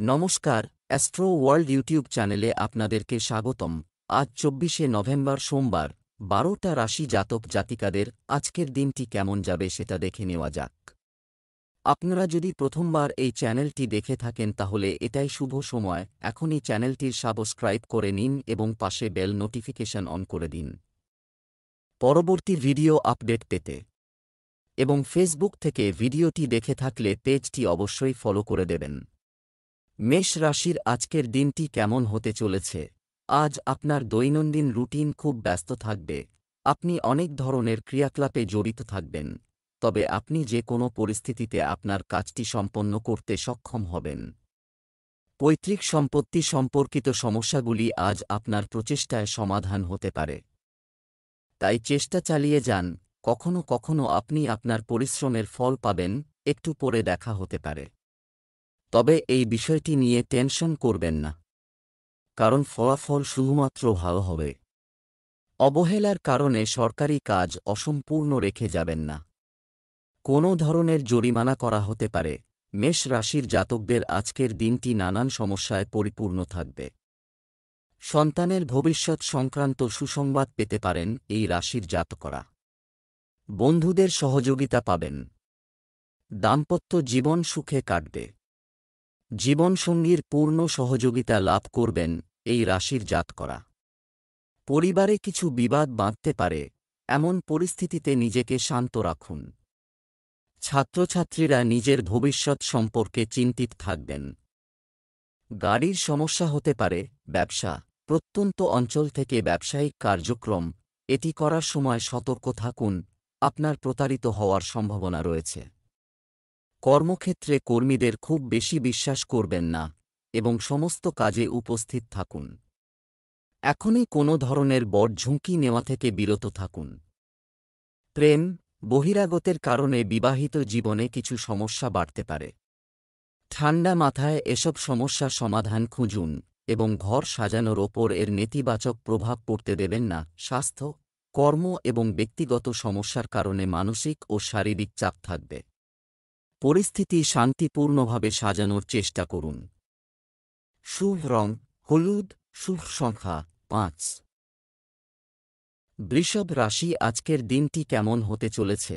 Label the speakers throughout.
Speaker 1: নমস্কার, astro world YouTube চ্যানেলে আপনাদেরকে স্বাগতম। আজ ২৪শে নভেম্বর সোমবার, ১২টা রাশি জাতক জাতিকাদের আজকের দিনটি কেমন যাবে সেটা দেখে নেওয়া যাক। আপনারা যদি প্রথমবার এই চ্যানেলটি দেখে থাকেন তাহলে এটাই শুভ সময়, এখনই চ্যানেলটির সাবস্ক্রাইব করে নিন এবং পাশে বেল নোটিফিকেশন অন করে দিন পরবর্তী ভিডিও আপডেট পেতে। এবং ফেসবুক থেকে ভিডিওটি দেখে থাকলে পেজটি অবশ্যই ফলো করে দেবেন। মেষ রাশির আজকের দিনটি কেমন হতে চলেছে? আজ আপনার দৈনন্দিন রুটিন খুব ব্যস্ত থাকবে। আপনি অনেক ধরনের ক্রিয়াকলাপে জড়িত থাকবেন, তবে আপনি যে কোনো পরিস্থিতিতে আপনার কাজটি সম্পন্ন করতে সক্ষম হবেন। পৈতৃক সম্পত্তি সম্পর্কিত সমস্যাগুলি আজ আপনার প্রচেষ্টায় সমাধান হতে পারে, তাই চেষ্টা চালিয়ে যান। কখনো কখনো আপনি আপনার পরিশ্রমের ফল পাবেন, একটু পরে দেখা হতে পারে। তবে এই বিষয়টি নিয়ে টেনশন করবেন না, কারণ ফলাফল শুধুমাত্র ভালো হবে। অবহেলার কারণে সরকারি কাজ অসম্পূর্ণ রেখে যাবেন না। কোনো ধরনের জরিমানা করা হতে পারে। মেষ রাশির জাতকদের আজকের দিনটি নানান সমস্যায় পরিপূর্ণ থাকবে। সন্তানের ভবিষ্যৎ সংক্রান্ত সুসংবাদ পেতে পারেন এই রাশির জাতকরা। বন্ধুদের সহযোগিতা পাবেন। দাম্পত্য জীবন সুখে কাটবে। জীবনসঙ্গীর পূর্ণ সহযোগিতা লাভ করবেন এই রাশির জাতকরা। পরিবারে কিছু বিবাদ বাঁধতে পারে, এমন পরিস্থিতিতে নিজেকে শান্ত রাখুন। ছাত্রছাত্রীরা নিজের ভবিষ্যৎ সম্পর্কে চিন্তিত থাকবেন। গাড়ির সমস্যা হতে পারে। ব্যবসা, প্রত্যন্ত অঞ্চল থেকে ব্যবসায়িক কার্যক্রম এটি করার সময় সতর্ক থাকুন, আপনার প্রতারিত হওয়ার সম্ভাবনা রয়েছে। কর্মক্ষেত্রে কর্মীদের খুব বেশি বিশ্বাস করবেন না এবং সমস্ত কাজে উপস্থিত থাকুন। এখনই কোনো ধরনের বড় ঝুঁকি নেওয়া থেকে বিরত থাকুন। প্রেম, বহিরাগতের কারণে বিবাহিত জীবনে কিছু সমস্যা বাড়তে পারে। ঠান্ডা মাথায় এসব সমস্যার সমাধান খুঁজুন এবং ঘর সাজানোর ওপর এর নেতিবাচক প্রভাব পড়তে দেবেন না। স্বাস্থ্য, কর্ম এবং ব্যক্তিগত সমস্যার কারণে মানসিক ও শারীরিক চাপ থাকবে। পরিস্থিতি শান্তিপূর্ণভাবে সাজানোর চেষ্টা করুন। শুভ রং হলুদ, শুভ সংখ্যা ৫। বৃষভ রাশি আজকের দিনটি কেমন হতে চলেছে?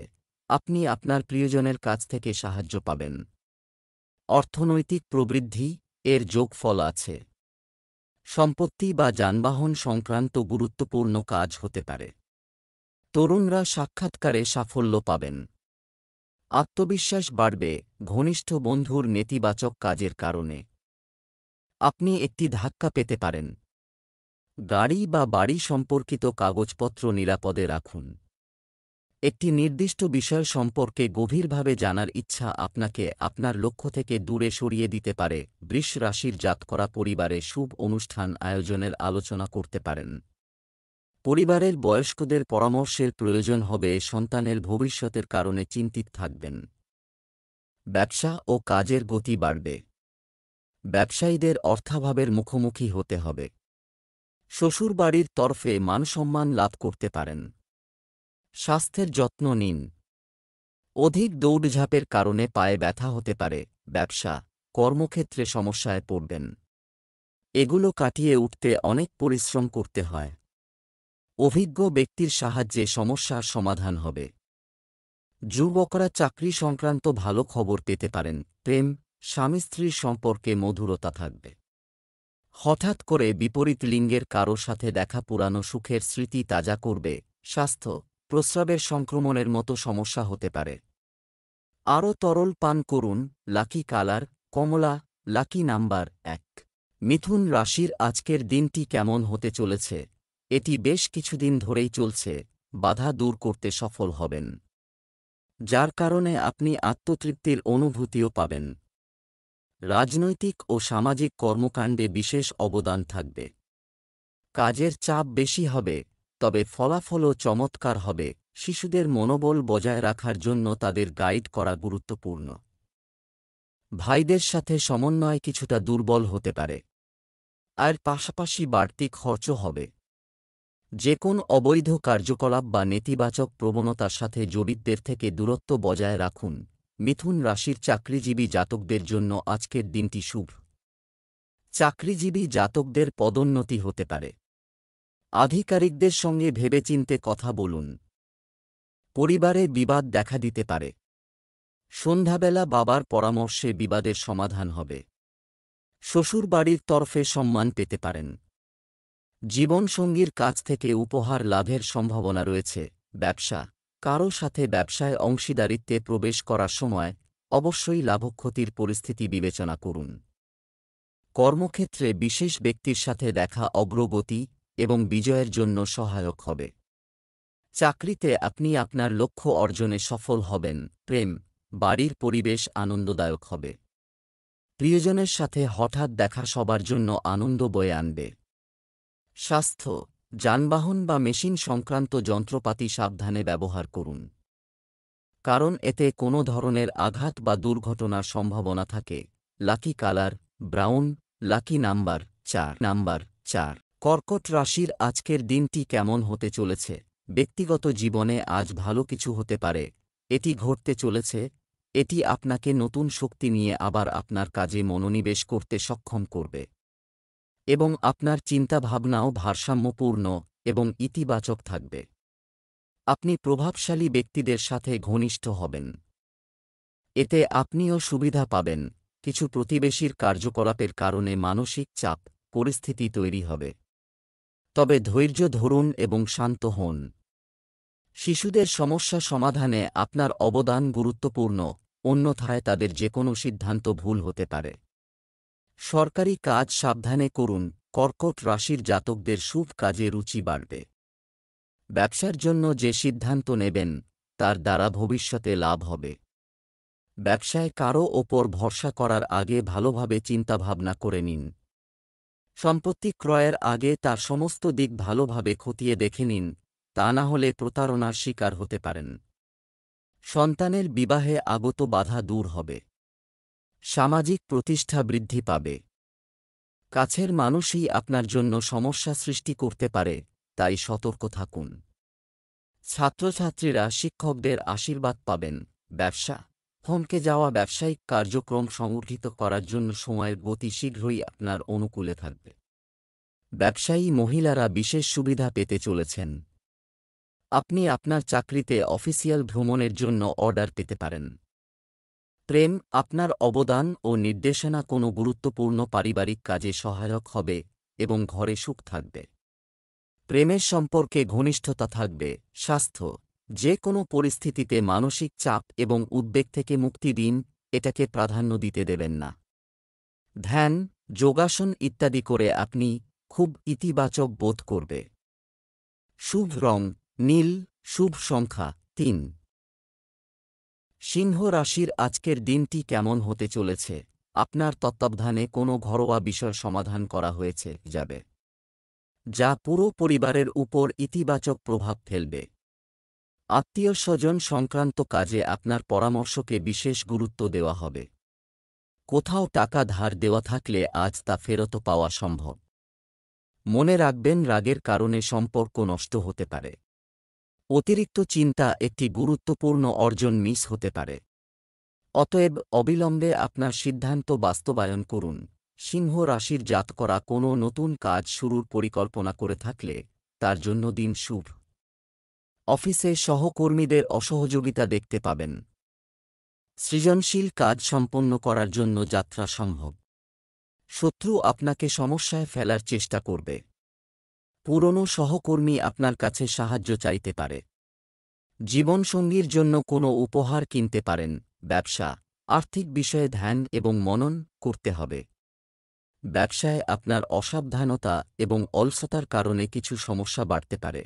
Speaker 1: আপনি আপনার প্রিয়জনের কাছ থেকে সাহায্য পাবেন। অর্থনৈতিক প্রবৃদ্ধি এর যোগফল আছে। সম্পত্তি বা যানবাহন সংক্রান্ত গুরুত্বপূর্ণ কাজ হতে পারে। তরুণরা সাক্ষাৎকারে সাফল্য পাবেন। আত্মবিশ্বাস বাড়বে ঘনিষ্ঠ বন্ধুর নেতিবাচক কাজের কারণে। আপনি একটি ধাক্কা পেতে পারেন। গাড়ি বা বাড়ি সম্পর্কিত কাগজপত্র নিরাপদে রাখুন। একটি নির্দিষ্ট বিষয় সম্পর্কে গভীরভাবে জানার ইচ্ছা আপনাকে আপনার লক্ষ্য থেকে দূরে সরিয়ে দিতে পারে। বৃষ রাশির জাতকরা পরিবারে শুভ অনুষ্ঠান আয়োজনের আলোচনা করতে পারেন। পরিবারের বয়স্কদের পরামর্শের প্রয়োজন হবে। সন্তানের ভবিষ্যতের কারণে চিন্তিত থাকবেন। ব্যবসা ও কাজের গতি বাড়বে। ব্যবসায়ীদের অর্থাভাবের মুখোমুখি হতে হবে। শ্বশুরবাড়ির তরফে মানসম্মান লাভ করতে পারেন। স্বাস্থ্যের যত্ন নিন। অধিক দৌড়ঝাঁপের কারণে পায়ে ব্যথা হতে পারে। ব্যবসা, কর্মক্ষেত্রে সমস্যায় পড়বেন। এগুলো কাটিয়ে উঠতে অনেক পরিশ্রম করতে হয়। অভিজ্ঞ ব্যক্তির সাহায্যে সমস্যার সমাধান হবে। যুবকরা চাকরি সংক্রান্ত ভালো খবর পেতে পারেন। প্রেম, স্বামী স্ত্রীর সম্পর্কে মধুরতা থাকবে। হঠাৎ করে বিপরীত লিঙ্গের কারো সাথে দেখা পুরানো সুখের স্মৃতি তাজা করবে। স্বাস্থ্য, প্রস্রাবের সংক্রমণের মতো সমস্যা হতে পারে। আরও তরল পান করুন। লাকি কালার কমলা, লাকি নাম্বার ১। মিথুন রাশির আজকের দিনটি কেমন হতে চলেছে? এটি বেশ কিছুদিন ধরেই চলছে। বাধা দূর করতে সফল হবেন, যার কারণে আপনি আত্মতৃপ্তির অনুভূতিও পাবেন। রাজনৈতিক ও সামাজিক কর্মকাণ্ডে বিশেষ অবদান থাকবে। কাজের চাপ বেশি হবে, তবে ফলাফলও চমৎকার হবে। শিশুদের মনোবল বজায় রাখার জন্য তাদের গাইড করা গুরুত্বপূর্ণ। ভাইদের সাথে সমন্বয় কিছুটা দুর্বল হতে পারে। আর পাশাপাশি বাড়তি খরচও হবে। যে কোন অবৈধ কার্যকলাপ বা নেতিবাচক প্রবণতার সাথে জড়িতদের থেকে দূরত্ব বজায় রাখুন। মিথুন রাশির চাকরিজীবী জাতকদের জন্য আজকের দিনটি শুভ। চাকরিজীবী জাতকদের পদোন্নতি হতে পারে। আধিকারিকদের সঙ্গে ভেবেচিন্তে কথা বলুন। পরিবারে বিবাদ দেখা দিতে পারে। সন্ধ্যাবেলা বাবার পরামর্শে বিবাদের সমাধান হবে। শ্বশুরবাড়ির তরফে সম্মান পেতে পারেন। জীবনসঙ্গীর কাছ থেকে উপহার লাভের সম্ভাবনা রয়েছে। ব্যবসা, কারও সাথে ব্যবসায় অংশীদারিত্বে প্রবেশ করার সময় অবশ্যই লাভক্ষতির পরিস্থিতি বিবেচনা করুন। কর্মক্ষেত্রে বিশেষ ব্যক্তির সাথে দেখা অগ্রগতি এবং বিজয়ের জন্য সহায়ক হবে। চাকরিতে আপনি আপনার লক্ষ্য অর্জনে সফল হবেন। প্রেম, বাড়ির পরিবেশ আনন্দদায়ক হবে। প্রিয়জনের সাথে হঠাৎ দেখা সবার জন্য আনন্দ বয়ে আনবে। স্বাস্থ্য, যানবাহন বা মেশিন সংক্রান্ত যন্ত্রপাতি সাবধানে ব্যবহার করুন, কারণ এতে কোনো ধরনের আঘাত বা দুর্ঘটনার সম্ভাবনা থাকে। Lucky colour brown, lucky number 4। কর্কট রাশির আজকের দিনটি কেমন হতে চলেছে? ব্যক্তিগত জীবনে আজ ভালো কিছু হতে পারে। এটি ঘটতে চলেছে। এটি আপনাকে নতুন শক্তি নিয়ে আবার আপনার কাজে মনোনিবেশ করতে সক্ষম করবে এবং আপনার চিন্তাভাবনাও ভারসাম্যপূর্ণ এবং ইতিবাচক থাকবে। আপনি প্রভাবশালী ব্যক্তিদের সাথে ঘনিষ্ঠ হবেন। এতে আপনিও সুবিধা পাবেন। কিছু প্রতিবেশীর কার্যকলাপের কারণে মানসিক চাপ পরিস্থিতি তৈরি হবে। তবে ধৈর্য ধরুন এবং শান্ত হন। শিশুদের সমস্যা সমাধানে আপনার অবদান গুরুত্বপূর্ণ, অন্যথায় তাদের যেকোনো সিদ্ধান্ত ভুল হতে পারে। সরকারি কাজ সাবধানে করুন। কর্কট রাশির জাতকদের শুভ কাজে রুচি বাড়বে। ব্যবসার জন্য যে সিদ্ধান্ত নেবেন তার দ্বারা ভবিষ্যতে লাভ হবে। ব্যবসায় কারও ওপর ভরসা করার আগে ভালোভাবে চিন্তাভাবনা করে নিন। সম্পত্তি ক্রয়ের আগে তার সমস্ত দিক ভালোভাবে খতিয়ে দেখে নিন, তা না হলে প্রতারণার শিকার হতে পারেন। সন্তানের বিবাহে আগত বাধা দূর হবে। সামাজিক প্রতিষ্ঠা বৃদ্ধি পাবে। কাছের মানুষই আপনার জন্য সমস্যা সৃষ্টি করতে পারে, তাই সতর্ক থাকুন। ছাত্রছাত্রীরা শিক্ষকদের আশীর্বাদ পাবেন। ব্যবসা, থমকে যাওয়া ব্যবসায়িক কার্যক্রম সংগঠিত করার জন্য সময়ের গতি শীঘ্রই আপনার অনুকূলে থাকবে। ব্যবসায়ী মহিলারা বিশেষ সুবিধা পেতে চলেছেন। আপনি আপনার চাকরিতে অফিসিয়াল ভ্রমণের জন্য অর্ডার পেতে পারেন। প্রেম, আপনার অবদান ও নির্দেশনা কোনো গুরুত্বপূর্ণ পারিবারিক কাজে সহায়ক হবে এবং ঘরে সুখ থাকবে। প্রেমের সম্পর্কে ঘনিষ্ঠতা থাকবে। স্বাস্থ্য, যে কোনো পরিস্থিতিতে মানসিক চাপ এবং উদ্বেগ থেকে মুক্তি দিন, এটাকে প্রাধান্য দিতে দেবেন না। ধ্যান, যোগাসন ইত্যাদি করে আপনি খুব ইতিবাচক বোধ করবে। শুভ রং নীল, শুভ সংখ্যা 3। সিংহ রাশির আজকের দিনটি কেমন হতে চলেছে? আপনার তত্ত্বাবধানে কোনো ঘরোয়া বিষয় সমাধান করা হয়েছে যাবে, যা পুরো পরিবারের উপর ইতিবাচক প্রভাব ফেলবে। আত্মীয়স্বজন সংক্রান্ত কাজে আপনার পরামর্শকে বিশেষ গুরুত্ব দেওয়া হবে। কোথাও টাকা ধার দেওয়া থাকলে আজ তা ফেরত পাওয়া সম্ভব। মনে রাখবেন, রাগের কারণে সম্পর্ক নষ্ট হতে পারে। অতিরিক্ত চিন্তা একটি গুরুত্বপূর্ণ অর্জন মিস হতে পারে। অতএব অবিলম্বে আপনার সিদ্ধান্ত বাস্তবায়ন করুন। সিংহ রাশির জাতকরা কোনো নতুন কাজ শুরুর পরিকল্পনা করে থাকলে তার জন্য দিন শুভ। অফিসে সহকর্মীদের অসহযোগিতা দেখতে পাবেন। সৃজনশীল কাজ সম্পন্ন করার জন্য যাত্রা সম্ভব। শত্রু আপনাকে সমস্যায় ফেলার চেষ্টা করবে। পুরনো সহকর্মী আপনার কাছে সাহায্য চাইতে পারে। জীবনসঙ্গীর জন্য কোনো উপহার কিনতে পারেন। ব্যবসা, আর্থিক বিষয়ে ধ্যান এবং মনন করতে হবে। ব্যবসায় আপনার অসাবধানতা এবং অলসতার কারণে কিছু সমস্যা বাড়তে পারে।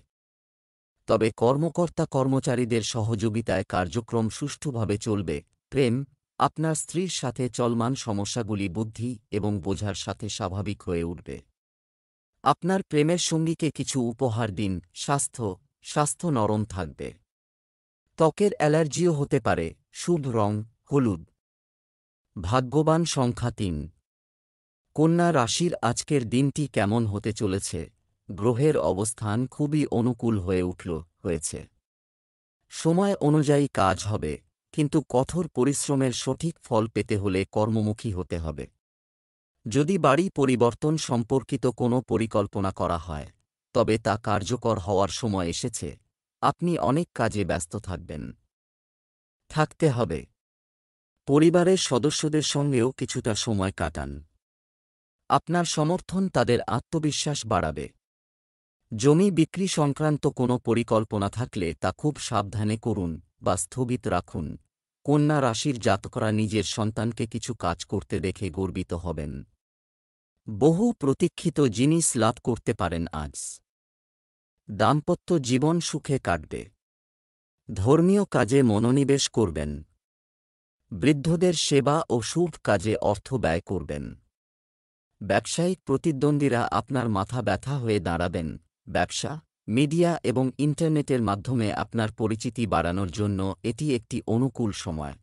Speaker 1: তবে কর্মকর্তা কর্মচারীদের সহযোগিতায় কার্যক্রম সুষ্ঠুভাবে চলবে। প্রেম, আপনার স্ত্রীর সাথে চলমান সমস্যাগুলি বুদ্ধি এবং বোঝার সাথে স্বাভাবিক হয়ে উঠবে। আপনার প্রেমের সঙ্গীকে কিছু উপহার দিন। স্বাস্থ্য নরম থাকবে। ত্বকের অ্যালার্জিও হতে পারে। শুভ রং হলুদ। ভাগ্যবান সংখ্যা 3। কন্যা রাশির আজকের দিনটি কেমন হতে চলেছে? গ্রহের অবস্থান খুবই অনুকূল হয়েছে। সময় অনুযায়ী কাজ হবে, কিন্তু কঠোর পরিশ্রমের সঠিক ফল পেতে হলে কর্মমুখী হতে হবে। যদি বাড়ি পরিবর্তন সম্পর্কিত কোনো পরিকল্পনা করা হয়, তবে তা কার্যকর হওয়ার সময় এসেছে। আপনি অনেক কাজে ব্যস্ত থাকতে হবে। পরিবারের সদস্যদের সঙ্গেও কিছুটা সময় কাটান। আপনার সমর্থন তাদের আত্মবিশ্বাস বাড়াবে। জমি বিক্রি সংক্রান্ত কোনো পরিকল্পনা থাকলে তা খুব সাবধানে করুন বা স্থগিত রাখুন। কন্যা রাশির জাতকরা নিজের সন্তানকে কিছু কাজ করতে দেখে গর্বিত হবেন। বহু প্রতীক্ষিত জিনিস লাভ করতে পারেন আজ। দাম্পত্য জীবন সুখে কাটবে। ধর্মীয় কাজে মনোনিবেশ করবেন। বৃদ্ধদের সেবা ও শুভ কাজে অর্থ ব্যয় করবেন। ব্যবসায়িক প্রতিদ্বন্দ্বীরা আপনার মাথা ব্যথা হয়ে দাঁড়াবেন। ব্যবসা, মিডিয়া এবং ইন্টারনেটের মাধ্যমে আপনার পরিচিতি বাড়ানোর জন্য এটি একটি অনুকূল সময়।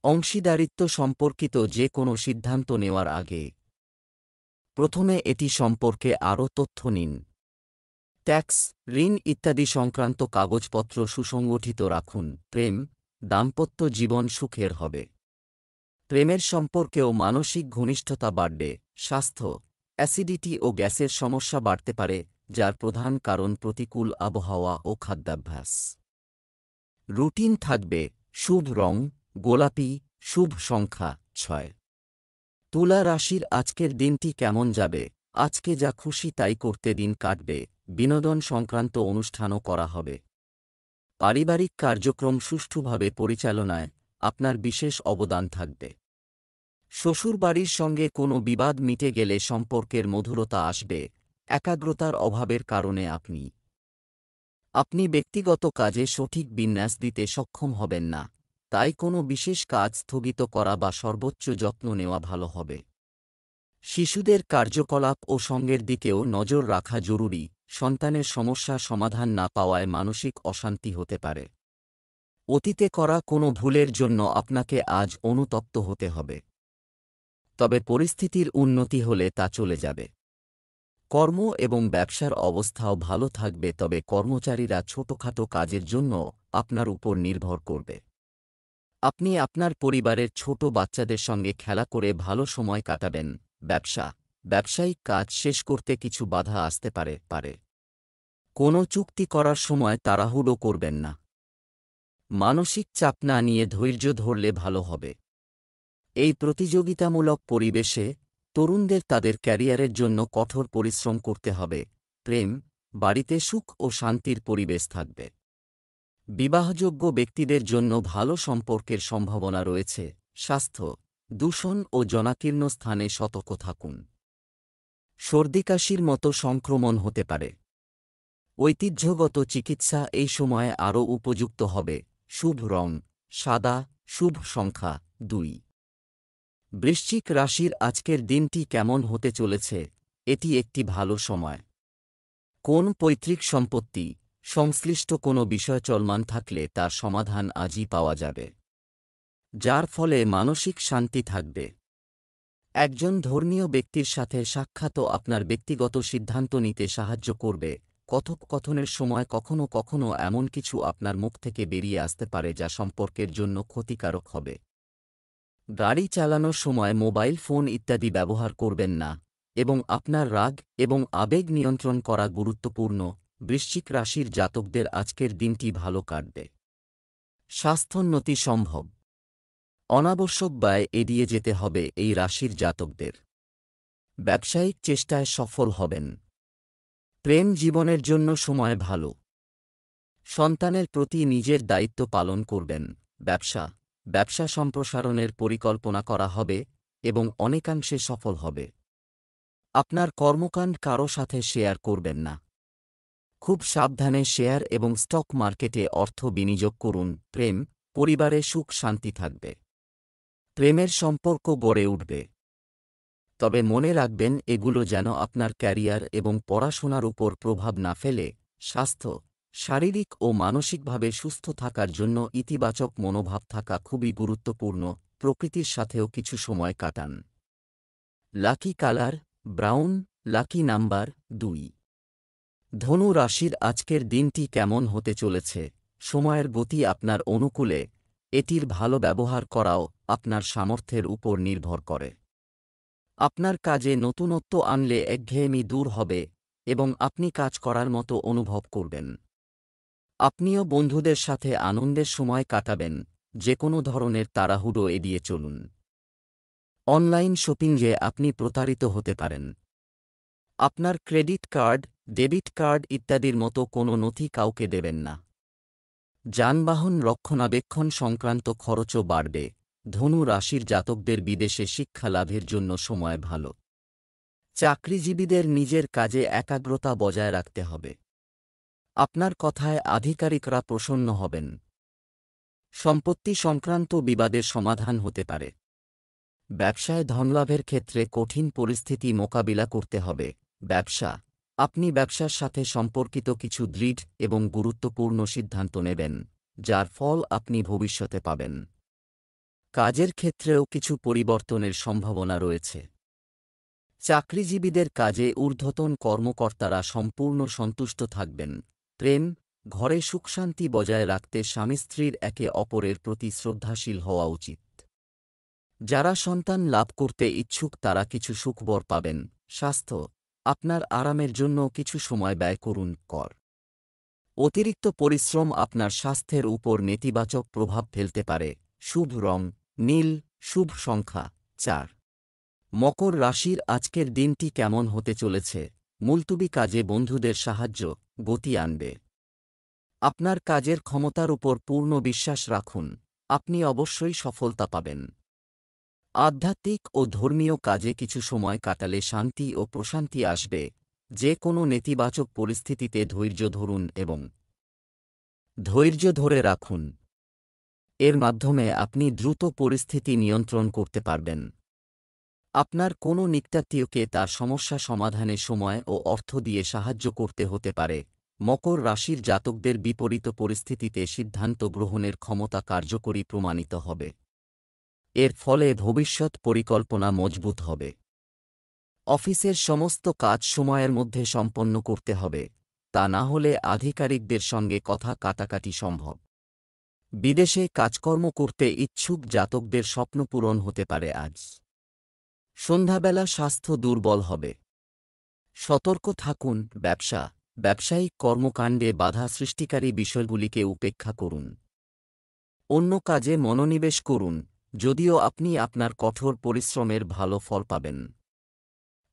Speaker 1: অংশীদারিত্ব সম্পর্কিত যে কোনো সিদ্ধান্ত নেওয়ার আগে প্রথমে এটি সম্পর্কে আরও তথ্য নিন। ট্যাক্স, ঋণ ইত্যাদি সংক্রান্ত কাগজপত্র সুসংগঠিত রাখুন। প্রেম, দাম্পত্য জীবন সুখের হবে। প্রেমের সম্পর্কেও মানসিক ঘনিষ্ঠতা বাড়বে। স্বাস্থ্য, অ্যাসিডিটি ও গ্যাসের সমস্যা বাড়তে পারে, যার প্রধান কারণ প্রতিকূল আবহাওয়া ও খাদ্যাভ্যাস। রুটিন থাকবে। শুভ রং গোলাপি, শুভ সংখ্যা 6। তুলা রাশির আজকের দিনটি কেমন যাবে? আজকে যা খুশি তাই করতে দিন কাটবে। বিনোদন সংক্রান্ত অনুষ্ঠানও করা হবে। পারিবারিক কার্যক্রম সুষ্ঠুভাবে পরিচালনায় আপনার বিশেষ অবদান থাকবে। শ্বশুরবাড়ির সঙ্গে কোনো বিবাদ মিটে গেলে সম্পর্কের মধুরতা আসবে। একাগ্রতার অভাবের কারণে আপনি ব্যক্তিগত কাজে সঠিক বিন্যাস দিতে সক্ষম হবেন না, তাই কোনো বিশেষ কাজ স্থগিত করা বা সর্বোচ্চ যত্ন নেওয়া ভালো হবে। শিশুদের কার্যকলাপ ও সঙ্গের দিকেও নজর রাখা জরুরি। সন্তানের সমস্যা সমাধান না পাওয়ায় মানসিক অশান্তি হতে পারে। অতীতে করা কোনো ভুলের জন্য আপনাকে আজ অনুতপ্ত হতে হবে। তবে পরিস্থিতির উন্নতি হলে তা চলে যাবে। কর্ম এবং ব্যবসার অবস্থাও ভালো থাকবে, তবে কর্মচারীরা ছোটখাটো কাজের জন্য আপনার উপর নির্ভর করবে। আপনি আপনার পরিবারের ছোট বাচ্চাদের সঙ্গে খেলা করে ভালো সময় কাটাবেন। ব্যবসায়িক কাজ শেষ করতে কিছু বাধা আসতে পারে। কোনো চুক্তি করার সময় তাড়াহুড়ো করবেন না। মানসিক চাপ না নিয়ে ধৈর্য ধরলে ভালো হবে। এই প্রতিযোগিতামূলক পরিবেশে তরুণদের তাদের ক্যারিয়ারের জন্য কঠোর পরিশ্রম করতে হবে। প্রেম, বাড়িতে সুখ ও শান্তির পরিবেশ থাকবে। বিবাহযোগ্য ব্যক্তিদের জন্য ভালো সম্পর্কের সম্ভাবনা রয়েছে। স্বাস্থ্য, দূষণ ও জনাকীর্ণ স্থানে সতর্ক থাকুন। সর্দিকাশির মতো সংক্রমণ হতে পারে। ঐতিহ্যগত চিকিৎসা এই সময়ে আরও উপযুক্ত হবে। শুভ রং সাদা, শুভ সংখ্যা 2। বৃশ্চিক রাশির আজকের দিনটি কেমন হতে চলেছে? এটি একটি ভালো সময়। কোন পৈতৃক সম্পত্তি সংশ্লিষ্ট কোনো বিষয় চলমান থাকলে তার সমাধান আজই পাওয়া যাবে, যার ফলে মানসিক শান্তি থাকবে। একজন ধর্মীয় ব্যক্তির সাথে সাক্ষাৎও আপনার ব্যক্তিগত সিদ্ধান্ত নিতে সাহায্য করবে। কথোপকথনের সময় কখনও কখনও এমন কিছু আপনার মুখ থেকে বেরিয়ে আসতে পারে যা সম্পর্কের জন্য ক্ষতিকারক হবে। গাড়ি চালানোর সময় মোবাইল ফোন ইত্যাদি ব্যবহার করবেন না এবং আপনার রাগ এবং আবেগ নিয়ন্ত্রণ করা গুরুত্বপূর্ণ। বৃশ্চিক রাশির জাতকদের আজকের দিনটি ভালো কাটবে। স্বাস্থ্যোন্নতি সম্ভব। অনাবশ্যক ব্যয় এড়িয়ে যেতে হবে এই রাশির জাতকদের। ব্যবসায়িক চেষ্টায় সফল হবেন। প্রেম জীবনের জন্য সময় ভালো। সন্তানের প্রতি নিজের দায়িত্ব পালন করবেন। ব্যবসা সম্প্রসারণের পরিকল্পনা করা হবে এবং অনেকাংশে সফল হবে। আপনার কর্মকাণ্ড কারও সাথে শেয়ার করবেন না। খুব সাবধানে শেয়ার এবং স্টক মার্কেটে অর্থ বিনিয়োগ করুন। প্রেম, পরিবারে সুখ শান্তি থাকবে। প্রেমের সম্পর্ক গড়ে উঠবে। তবে মনে রাখবেন এগুলো যেন আপনার ক্যারিয়ার এবং পড়াশোনার উপর প্রভাব না ফেলে। স্বাস্থ্য, শারীরিক ও মানসিকভাবে সুস্থ থাকার জন্য ইতিবাচক মনোভাব থাকা খুবই গুরুত্বপূর্ণ। প্রকৃতির সাথেও কিছু সময় কাটান। Lucky colour brown, lucky number 2। ধনু রাশির আজকের দিনটি কেমন হতে চলেছে? সময়ের গতি আপনার অনুকূলে। এটির ভালো ব্যবহার করাও আপনার সামর্থ্যের উপর নির্ভর করে। আপনার কাজে নতুনত্ব আনলে একঘেয়েমি দূর হবে এবং আপনি কাজ করার মতো অনুভব করবেন। আপনিও বন্ধুদের সাথে আনন্দের সময় কাটাবেন, যে কোনো ধরনের তাড়াহুড়ো এড়িয়ে চলুন। অনলাইন শপিংয়ে আপনি প্রতারিত হতে পারেন। আপনার ক্রেডিট কার্ড, ডেবিট কার্ড ইত্যাদির মতো কোনো নথি কাউকে দেবেন না। যানবাহন রক্ষণাবেক্ষণ সংক্রান্ত খরচও বাড়বে। ধনু রাশির জাতকদের বিদেশে শিক্ষা লাভের জন্য সময় ভালো। চাকরিজীবীদের নিজের কাজে একাগ্রতা বজায় রাখতে হবে। আপনার কথায় আধিকারিকরা প্রসন্ন হবেন। সম্পত্তি সংক্রান্ত বিবাদের সমাধান হতে পারে। ব্যবসায় ধনলাভের ক্ষেত্রে কঠিন পরিস্থিতি মোকাবিলা করতে হবে। ব্যবসা, আপনি ব্যবসার সাথে সম্পর্কিত কিছু দৃঢ় এবং গুরুত্বপূর্ণ সিদ্ধান্ত নেবেন, যার ফল আপনি ভবিষ্যতে পাবেন। কাজের ক্ষেত্রেও কিছু পরিবর্তনের সম্ভাবনা রয়েছে। চাকরিজীবীদের কাজে ঊর্ধ্বতন কর্মকর্তারা সম্পূর্ণ সন্তুষ্ট থাকবেন। প্রেম, ঘরে সুখশান্তি বজায় রাখতে স্বামী স্ত্রীর একে অপরের প্রতি শ্রদ্ধাশীল হওয়া উচিত। যারা সন্তান লাভ করতে ইচ্ছুক তারা কিছু সুখবর পাবেন। স্বাস্থ্য, আপনার আরামের জন্য কিছু সময় ব্যয় করুন। অতিরিক্ত পরিশ্রম আপনার স্বাস্থ্যের উপর নেতিবাচক প্রভাব ফেলতে পারে। শুভ রং নীল, শুভ সংখ্যা 4। মকর রাশির আজকের দিনটি কেমন হতে চলেছে? মুলতুবি কাজে বন্ধুদের সাহায্য গতি আনবে। আপনার কাজের ক্ষমতার উপর পূর্ণ বিশ্বাস রাখুন, আপনি অবশ্যই সফলতা পাবেন। আধ্যাত্মিক ও ধর্মীয় কাজে কিছু সময় কাটালে শান্তি ও প্রশান্তি আসবে। যে কোনো নেতিবাচক পরিস্থিতিতে ধৈর্য ধরুন এবং ধৈর্য ধরে রাখুন। এর মাধ্যমে আপনি দ্রুত পরিস্থিতি নিয়ন্ত্রণ করতে পারবেন। আপনার কোনো নিকটাত্মীয়কে তার সমস্যা সমাধানে সময় ও অর্থ দিয়ে সাহায্য করতে হতে পারে। মকর রাশির জাতকদের বিপরীত পরিস্থিতিতে সিদ্ধান্ত গ্রহণের ক্ষমতা কার্যকরী প্রমাণিত হবে। এর ফলে ভবিষ্যৎ পরিকল্পনা মজবুত হবে। অফিসের সমস্ত কাজ সময়ের মধ্যে সম্পন্ন করতে হবে, তা না হলে আধিকারিকদের সঙ্গে কথা কাটাকাটি সম্ভব। বিদেশে কাজকর্ম করতে ইচ্ছুক জাতকদের স্বপ্ন পূরণ হতে পারে আজ। সন্ধ্যাবেলা স্বাস্থ্য দুর্বল হবে। সতর্ক থাকুন। ব্যবসা, ব্যবসায়িক কর্মকাণ্ডে বাধা সৃষ্টিকারী বিষয়গুলিকে উপেক্ষা করুন। অন্য কাজে মনোনিবেশ করুন, যদিও আপনি আপনার কঠোর পরিশ্রমের ভালো ফল পাবেন।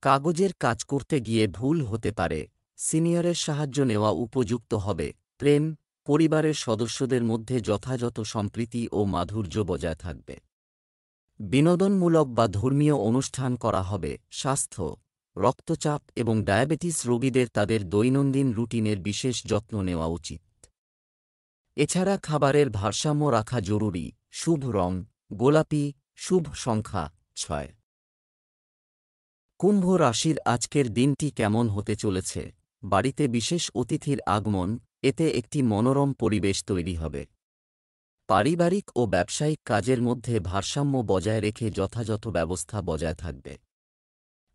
Speaker 1: কাগজের কাজ করতে গিয়ে ভুল হতে পারে, সিনিয়রের সাহায্য নেওয়া উপযুক্ত হবে। প্রেম, পরিবারের সদস্যদের মধ্যে যথাযথ সম্প্রীতি ও মাধুর্য বজায় থাকবে। বিনোদনমূলক বা ধর্মীয় অনুষ্ঠান করা হবে। স্বাস্থ্য, রক্তচাপ এবং ডায়াবেটিস রোগীদের তাদের দৈনন্দিন রুটিনের বিশেষ যত্ন নেওয়া উচিত। এছাড়া খাবারের ভারসাম্য রাখা জরুরি। শুভ রং গোলাপি, শুভ সংখ্যা 6। কুম্ভ রাশির আজকের দিনটি কেমন হতে চলেছে? বাড়িতে বিশেষ অতিথির আগমন, এতে একটি মনোরম পরিবেশ তৈরি হবে। পারিবারিক ও ব্যবসায়িক কাজের মধ্যে ভারসাম্য বজায় রেখে যথাযথ ব্যবস্থা বজায় থাকবে।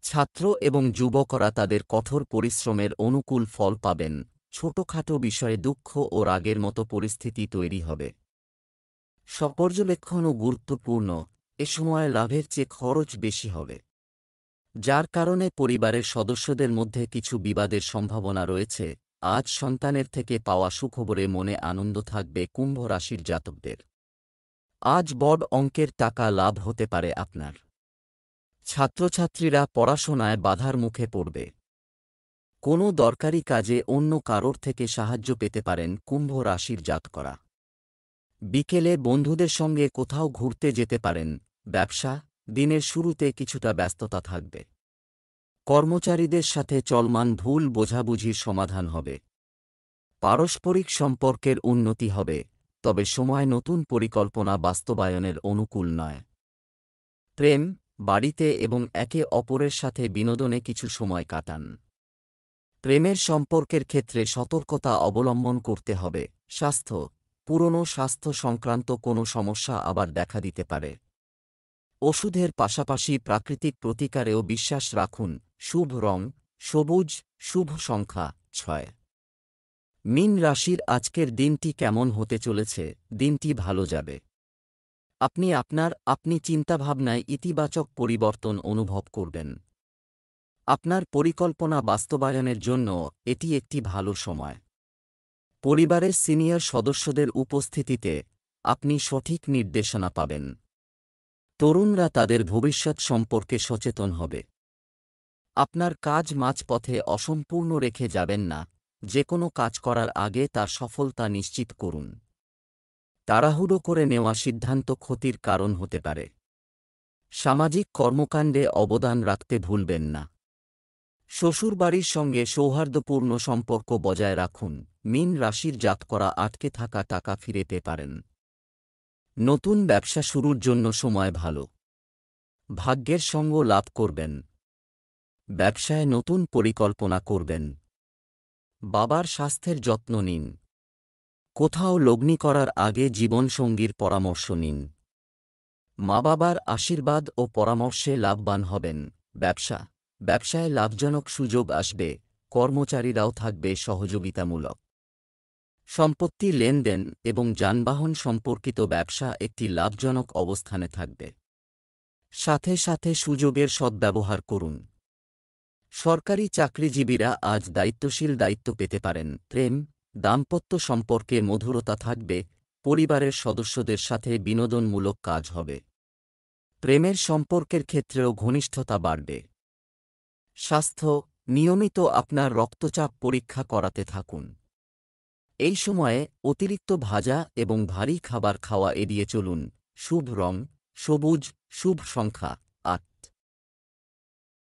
Speaker 1: ছাত্র এবং যুবকরা তাদের কঠোর পরিশ্রমের অনুকূল ফল পাবেন। ছোটখাটো বিষয়ে দুঃখ ও রাগের মতো পরিস্থিতি তৈরি হবে। স্বপর্যবেক্ষণও গুরুত্বপূর্ণ, এ সময় লাভের চেয়ে খরচ বেশি হবে, যার কারণে পরিবারের সদস্যদের মধ্যে কিছু বিবাদের সম্ভাবনা রয়েছে। আজ সন্তানের থেকে পাওয়া সুখবরে মনে আনন্দ থাকবে কুম্ভ রাশির জাতকদের। আজ বড় অঙ্কের টাকা লাভ হতে পারে আপনার। ছাত্রছাত্রীরা পড়াশোনায় বাধার মুখে পড়বে। কোনো দরকারি কাজে অন্য কারোর থেকে সাহায্য পেতে পারেন কুম্ভ রাশির জাতকরা। বিকেলে বন্ধুদের সঙ্গে কোথাও ঘুরতে যেতে পারেন। ব্যবসা, দিনের শুরুতে কিছুটা ব্যস্ততা থাকবে। কর্মচারীদের সাথে চলমান ভুল বোঝাবুঝির সমাধান হবে। পারস্পরিক সম্পর্কের উন্নতি হবে, তবে সময় নতুন পরিকল্পনা বাস্তবায়নের অনুকূল নয়। প্রেম, বাড়িতে এবং একে অপরের সাথে বিনোদনে কিছু সময় কাটান। প্রেমের সম্পর্কের ক্ষেত্রে সতর্কতা অবলম্বন করতে হবে। স্বাস্থ্য, পুরনো স্বাস্থ্য সংক্রান্ত কোনো সমস্যা আবার দেখা দিতে পারে। ওষুধের পাশাপাশি প্রাকৃতিক প্রতিকারেও বিশ্বাস রাখুন। শুভ রং সবুজ, শুভ সংখ্যা 6। মীন রাশির আজকের দিনটি কেমন হতে চলেছে? দিনটি ভালো যাবে। আপনি চিন্তাভাবনায় ইতিবাচক পরিবর্তন অনুভব করবেন। আপনার পরিকল্পনা বাস্তবায়নের জন্য এটি একটি ভালো সময়। পরিবারের সিনিয়র সদস্যদের উপস্থিতিতে আপনি সঠিক নির্দেশনা পাবেন। তরুণরা তাদের ভবিষ্যৎ সম্পর্কে সচেতন হবে। আপনার কাজ মাঝপথে অসম্পূর্ণ রেখে যাবেন না, যে কোনো কাজ করার আগে তার সফলতা নিশ্চিত করুন। তাড়াহুড়ো করে নেওয়া সিদ্ধান্ত ক্ষতির কারণ হতে পারে। সামাজিক কর্মকাণ্ডে অবদান রাখতে ভুলবেন না। শ্বশুরবাড়ির সঙ্গে সৌহার্দ্যপূর্ণ সম্পর্ক বজায় রাখুন। মীন রাশির জাতকরা আটকে থাকা টাকা ফিরে পেতে পারেন। নতুন ব্যবসা শুরুর জন্য সময় ভালো। ভাগ্যের সঙ্গ লাভ করবেন। ব্যবসায় নতুন পরিকল্পনা করবেন। বাবার স্বাস্থ্যের যত্ন নিন। কোথাও লগ্নি করার আগে জীবনসঙ্গীর পরামর্শ নিন। মা বাবার আশীর্বাদ ও পরামর্শে লাভবান হবেন। ব্যবসায় লাভজনক সুযোগ আসবে, কর্মচারীরাও থাকবে সহযোগিতামূলক। সম্পত্তি লেনদেন এবং যানবাহন সম্পর্কিত ব্যবসা একটি লাভজনক অবস্থানে থাকবে। সাথে সাথে সুযোগের সদ্ব্যবহার করুন। সরকারি চাকরিজীবীরা আজ দায়িত্বশীল দায়িত্ব পেতে পারেন। দাম্পত্য সম্পর্কে মধুরতা থাকবে। পরিবারের সদস্যদের সাথে বিনোদনমূলক কাজ হবে। প্রেমের সম্পর্কের ক্ষেত্রেও ঘনিষ্ঠতা বাড়বে। স্বাস্থ্য, নিয়মিত আপনার রক্তচাপ পরীক্ষা করাতে থাকুন। এই সময়ে অতিরিক্ত ভাজা এবং ভারী খাবার খাওয়া এড়িয়ে চলুন। শুভ রং সবুজ, শুভ সংখ্যা